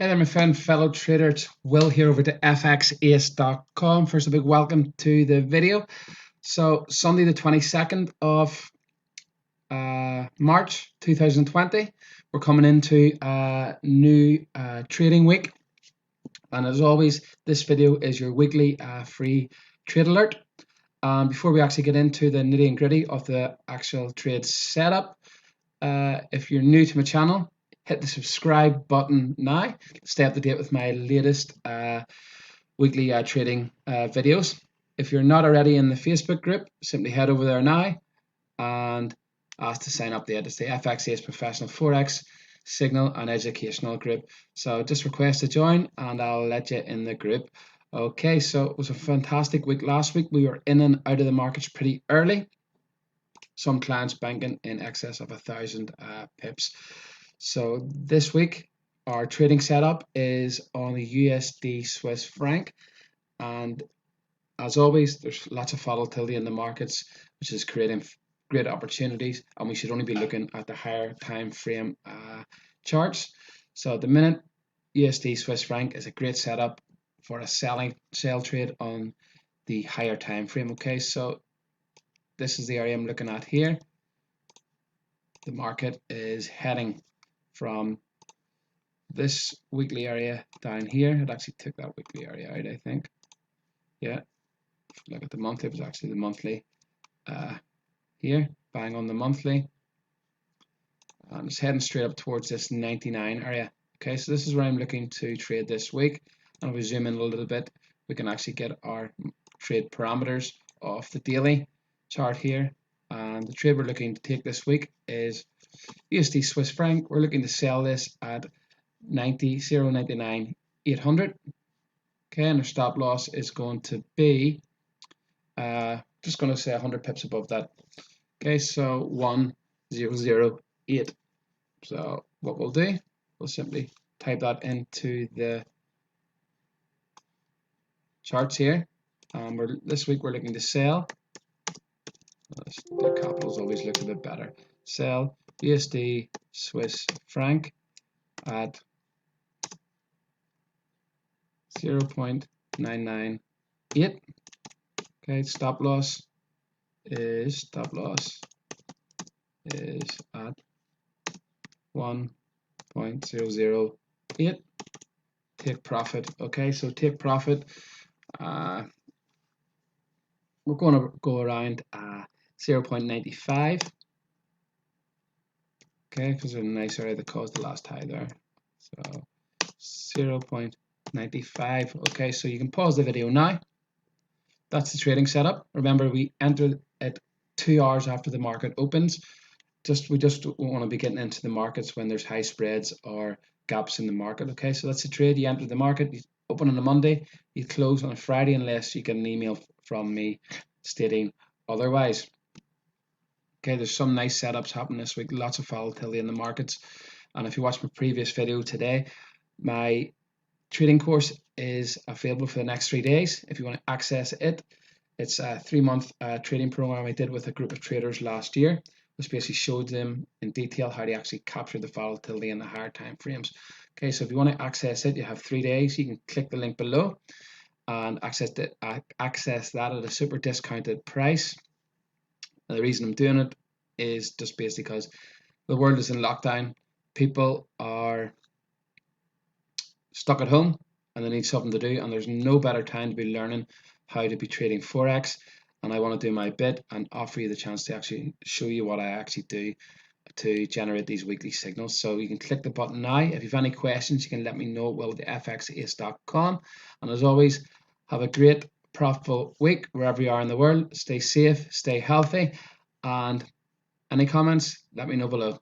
Hey there, my friend, fellow trader. It's Will here over to XAUUSD.com. First, a big welcome to the video. So, Sunday, the 22nd of March 2020, we're coming into a new trading week. And as always, this video is your weekly free trade alert. Before we actually get into the nitty and gritty of the actual trade setup, if you're new to my channel, hit the subscribe button now. Stay up to date with my latest weekly trading videos. If you're not already in the Facebook group, simply head over there now and ask to sign up there. It's the FXA's Professional Forex Signal and Educational Group. So just request to join and I'll let you in the group. Okay, so it was a fantastic week last week. We were in and out of the markets pretty early. Some clients banking in excess of 1,000 pips. So this week, our trading setup is on the USD Swiss franc, and as always, there's lots of volatility in the markets, which is creating great opportunities, and we should only be looking at the higher time frame charts. So at the minute, USD Swiss franc is a great setup for a sell trade on the higher time frame. Okay, so this is the area I'm looking at here. The market is heading from this weekly area down here. It actually took that weekly area out, I think. Yeah, look at the monthly. It was actually the monthly here, bang on the monthly. And it's heading straight up towards this 99 area. Okay, so this is where I'm looking to trade this week. And if we zoom in a little bit, we can actually get our trade parameters off the daily chart here. And the trade we're looking to take this week is USD Swiss franc. We're looking to sell this at 0.99 800. Okay, and our stop loss is going to be just going to say 100 pips above that. Okay, so 1008. So what we'll do, we'll simply type that into the charts here. This week we're looking to sell. The capitals always look a bit better. Sell USD Swiss franc at 0.998. Okay, stop loss is at 1.008. Take profit. Okay, so take profit. We're going to go around 0.95. Okay, because there's a nice area that caused the last high there. So 0.95. Okay, so you can pause the video now. That's the trading setup. Remember, we enter at 2 hours after the market opens. We just don't want to be getting into the markets when there's high spreads or gaps in the market. Okay, so that's the trade. You enter the market, you open on a Monday, you close on a Friday unless you get an email from me stating otherwise. Okay, there's some nice setups happening this week, lots of volatility in the markets. And if you watch my previous video today, my trading course is available for the next 3 days. If you want to access it, it's a 3-month trading program I did with a group of traders last year, which basically showed them in detail how to actually capture the volatility in the higher time frames. Okay, so if you want to access it, you have 3 days. You can click the link below and access that at a super discounted price. And the reason I'm doing it is just basically because the world is in lockdown. People are stuck at home and they need something to do, and there's no better time to be learning how to be trading Forex. And I want to do my bit and offer you the chance to actually show you what I actually do to generate these weekly signals. So you can click the button now. If you have any questions, you can let me know at will@fxace.com. And as always, have a great, profitable week wherever you are in the world. Stay safe, stay healthy, and any comments, let me know below.